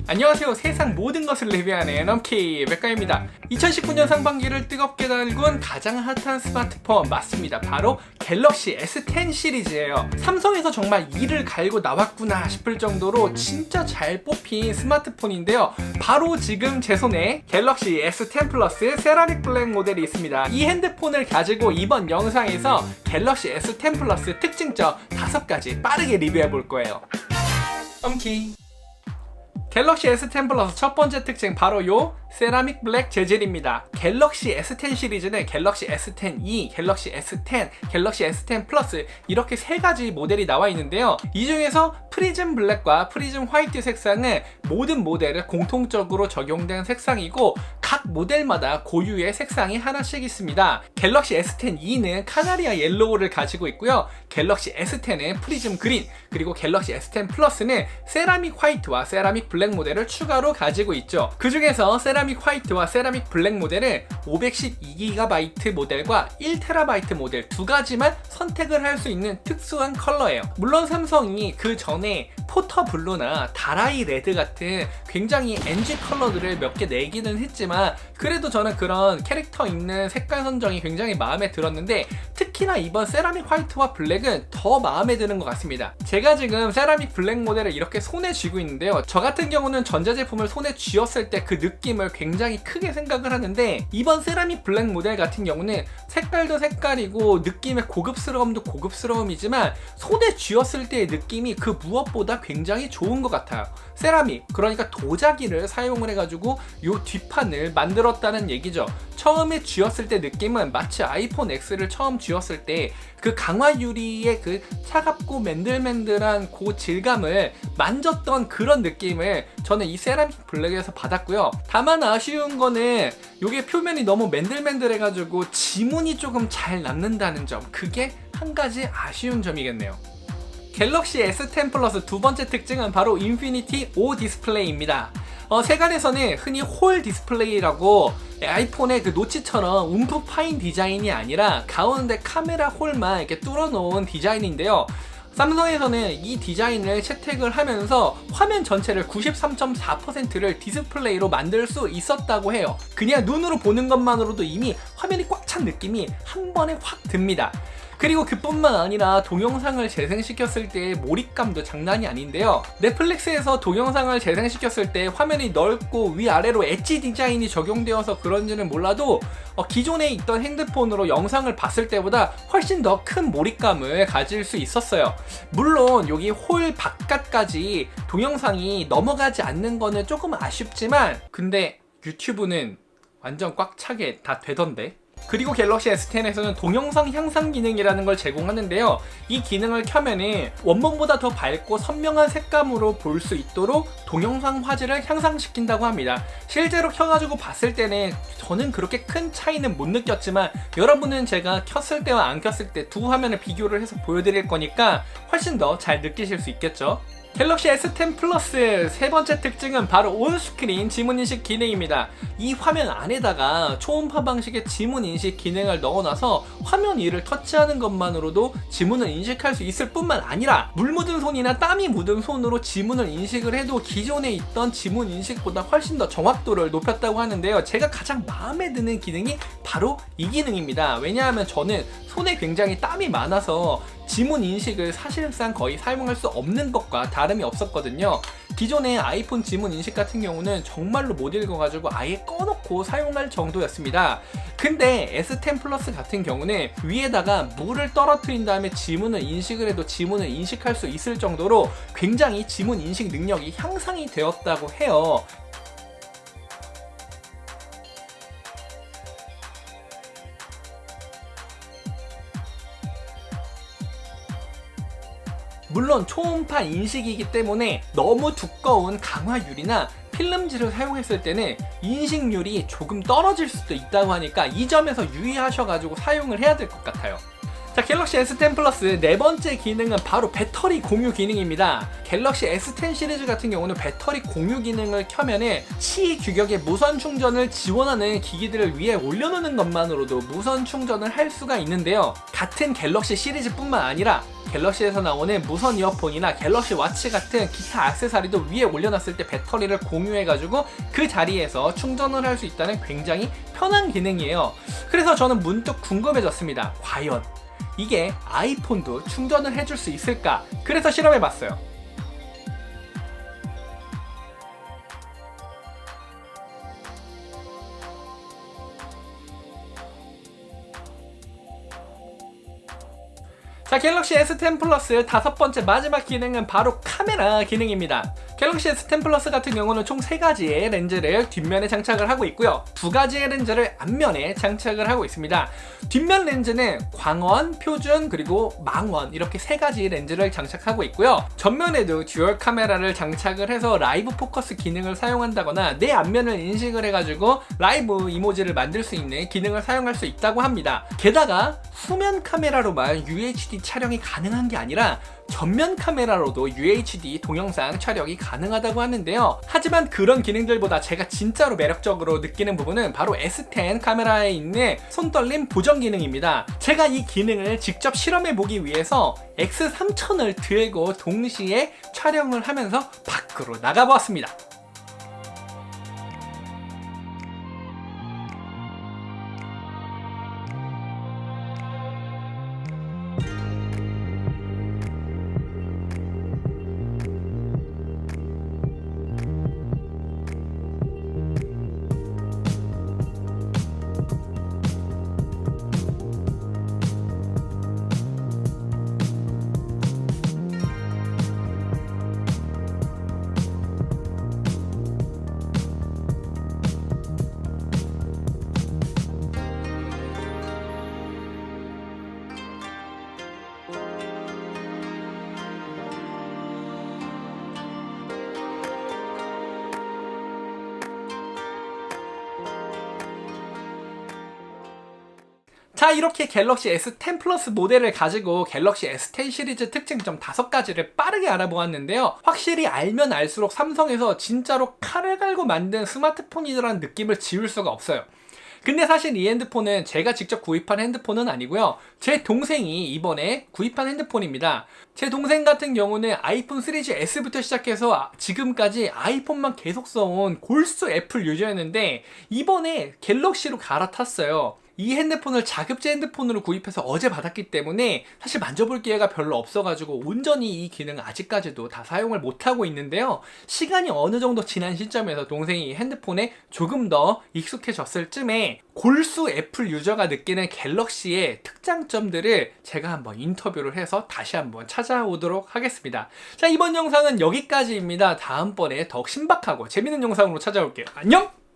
안녕하세요. 세상 모든 것을 리뷰하는 넘키 백가입니다. 2019년 상반기를 뜨겁게 달군 가장 핫한 스마트폰 맞습니다. 바로 갤럭시 S10 시리즈예요. 삼성에서 정말 이를 갈고 나왔구나 싶을 정도로 진짜 잘 뽑힌 스마트폰인데요. 바로 지금 제 손에 갤럭시 S10 플러스 세라믹 블랙 모델이 있습니다. 이 핸드폰을 가지고 이번 영상에서 갤럭시 S10 플러스 특징점 5가지 빠르게 리뷰해 볼 거예요. 넘키 갤럭시 S10 플러스 첫 번째 특징 바로 요 세라믹 블랙 재질입니다. 갤럭시 S10 시리즈는 갤럭시 S10e, 갤럭시 S10, 갤럭시 S10 플러스 이렇게 세 가지 모델이 나와 있는데요. 이 중에서 프리즘 블랙과 프리즘 화이트 색상은 모든 모델에 공통적으로 적용된 색상이고 각 모델마다 고유의 색상이 하나씩 있습니다. 갤럭시 S10e는 카나리아 옐로우를 가지고 있고요. 갤럭시 S10은 프리즘 그린, 그리고 갤럭시 S10 플러스는 세라믹 화이트와 세라믹 블랙 모델을 추가로 가지고 있죠. 그 중에서 세라믹 화이트와 세라믹 블랙 모델은 512GB 모델과 1TB 모델 두 가지만 선택을 할 수 있는 특수한 컬러예요. 물론 삼성이 그 전에 포터 블루나 다라이 레드 같은 굉장히 NG 컬러들을 몇 개 내기는 했지만 그래도 저는 그런 캐릭터 있는 색깔 선정이 굉장히 마음에 들었는데 특히나 이번 세라믹 화이트와 블랙은 더 마음에 드는 것 같습니다. 제가 지금 세라믹 블랙 모델을 이렇게 손에 쥐고 있는데요. 저 같은 경우는 전자제품을 손에 쥐었을 때 그 느낌을 굉장히 크게 생각을 하는데 이번 세라믹 블랙 모델 같은 경우는 색깔도 색깔이고 느낌의 고급스러움도 고급스러움이지만 손에 쥐었을 때의 느낌이 그 무엇보다 굉장히 좋은 것 같아요. 세라믹, 그러니까 도자기를 사용을 해가지고 요 뒷판을 만들었다는 얘기죠. 처음에 쥐었을 때 느낌은 마치 아이폰 X를 처음 쥐었을 때 그 강화 유리의 그 차갑고 맨들맨들한 그 질감을 만졌던 그런 느낌을 저는 이 세라믹 블랙에서 받았고요. 다만 아쉬운 거는 이게 표면이 너무 맨들맨들해가지고 지문이 조금 잘 남는다는 점, 그게 한 가지 아쉬운 점이겠네요. 갤럭시 S10 플러스 두 번째 특징은 바로 인피니티 O 디스플레이입니다. 세간에서는 흔히 홀 디스플레이라고 아이폰의 그 노치처럼 움푹 파인 디자인이 아니라 가운데 카메라 홀만 이렇게 뚫어놓은 디자인인데요. 삼성에서는 이 디자인을 채택을 하면서 화면 전체를 93.4%를 디스플레이로 만들 수 있었다고 해요. 그냥 눈으로 보는 것만으로도 이미 화면이 꽉 찬 느낌이 한 번에 확 듭니다. 그리고 그뿐만 아니라 동영상을 재생시켰을 때의 몰입감도 장난이 아닌데요. 넷플릭스에서 동영상을 재생시켰을 때 화면이 넓고 위아래로 엣지 디자인이 적용되어서 그런지는 몰라도 기존에 있던 핸드폰으로 영상을 봤을 때보다 훨씬 더 큰 몰입감을 가질 수 있었어요. 물론 여기 홀 바깥까지 동영상이 넘어가지 않는 거는 조금 아쉽지만 근데 유튜브는 완전 꽉 차게 다 되던데. 그리고 갤럭시 S10에서는 동영상 향상 기능이라는 걸 제공하는데요. 이 기능을 켜면은 원본보다 더 밝고 선명한 색감으로 볼 수 있도록 동영상 화질을 향상시킨다고 합니다. 실제로 켜가지고 봤을 때는 저는 그렇게 큰 차이는 못 느꼈지만 여러분은 제가 켰을 때와 안 켰을 때 두 화면을 비교를 해서 보여드릴 거니까 훨씬 더 잘 느끼실 수 있겠죠. 갤럭시 S10 플러스 세 번째 특징은 바로 온스크린 지문인식 기능입니다. 이 화면 안에다가 초음파 방식의 지문인식 기능을 넣어놔서 화면 위를 터치하는 것만으로도 지문을 인식할 수 있을 뿐만 아니라 물 묻은 손이나 땀이 묻은 손으로 지문을 인식을 해도 기존에 있던 지문 인식보다 훨씬 더 정확도를 높였다고 하는데요. 제가 가장 마음에 드는 기능이 바로 이 기능입니다. 왜냐하면 저는 손에 굉장히 땀이 많아서 지문 인식을 사실상 거의 사용할 수 없는 것과 다름이 없었거든요. 기존의 아이폰 지문 인식 같은 경우는 정말로 못 읽어가지고 아예 꺼놓고 사용할 정도였습니다. 근데 S10 플러스 같은 경우는 위에다가 물을 떨어뜨린 다음에 지문을 인식을 해도 지문을 인식할 수 있을 정도로 굉장히 지문 인식 능력이 향상이 되었다고 해요. 물론 초음파 인식이기 때문에 너무 두꺼운 강화유리나 필름지를 사용했을 때는 인식률이 조금 떨어질 수도 있다고 하니까 이 점에서 유의하셔가지고 사용을 해야 될 것 같아요. 자, 갤럭시 S10 플러스 네 번째 기능은 바로 배터리 공유 기능입니다. 갤럭시 S10 시리즈 같은 경우는 배터리 공유 기능을 켜면은 치규격의 무선 충전을 지원하는 기기들을 위에 올려놓는 것만으로도 무선 충전을 할 수가 있는데요. 같은 갤럭시 시리즈뿐만 아니라 갤럭시에서 나오는 무선 이어폰이나 갤럭시 워치 같은 기타 액세서리도 위에 올려놨을 때 배터리를 공유해가지고 그 자리에서 충전을 할 수 있다는 굉장히 편한 기능이에요. 그래서 저는 문득 궁금해졌습니다. 과연 이게 아이폰도 충전을 해줄 수 있을까? 그래서 실험해봤어요. 자, 갤럭시 S10 플러스 다섯 번째 마지막 기능은 바로 카메라 기능입니다. 갤럭시 S10 플러스 같은 경우는 총 3가지의 렌즈를 뒷면에 장착을 하고 있고요. 2가지의 렌즈를 앞면에 장착을 하고 있습니다. 뒷면 렌즈는 광원, 표준, 그리고 망원 이렇게 3가지 렌즈를 장착하고 있고요. 전면에도 듀얼 카메라를 장착을 해서 라이브 포커스 기능을 사용한다거나 내 앞면을 인식을 해가지고 라이브 이모지를 만들 수 있는 기능을 사용할 수 있다고 합니다. 게다가 후면 카메라로만 UHD 촬영이 가능한 게 아니라 전면 카메라로도 UHD 동영상 촬영이 가능하다고 하는데요. 하지만 그런 기능들보다 제가 진짜로 매력적으로 느끼는 부분은 바로 S10 카메라에 있는 손떨림 보정 기능입니다. 제가 이 기능을 직접 실험해보기 위해서 X3000을 들고 동시에 촬영을 하면서 밖으로 나가보았습니다. 자, 이렇게 갤럭시 S10 플러스 모델을 가지고 갤럭시 S10 시리즈 특징점 5가지를 빠르게 알아보았는데요. 확실히 알면 알수록 삼성에서 진짜로 칼을 갈고 만든 스마트폰이라는 느낌을 지울 수가 없어요. 근데 사실 이 핸드폰은 제가 직접 구입한 핸드폰은 아니고요. 제 동생이 이번에 구입한 핸드폰입니다. 제 동생 같은 경우는 아이폰 3GS부터 시작해서 지금까지 아이폰만 계속 써온 골수 애플 유저였는데 이번에 갤럭시로 갈아탔어요. 이 핸드폰을 자급제 핸드폰으로 구입해서 어제 받았기 때문에 사실 만져볼 기회가 별로 없어가지고 온전히 이 기능을 아직까지도 다 사용을 못하고 있는데요. 시간이 어느 정도 지난 시점에서 동생이 핸드폰에 조금 더 익숙해졌을 쯤에 골수 애플 유저가 느끼는 갤럭시의 특장점들을 제가 한번 인터뷰를 해서 다시 한번 찾아오도록 하겠습니다. 자, 이번 영상은 여기까지입니다. 다음번에 더욱 신박하고 재밌는 영상으로 찾아올게요. 안녕!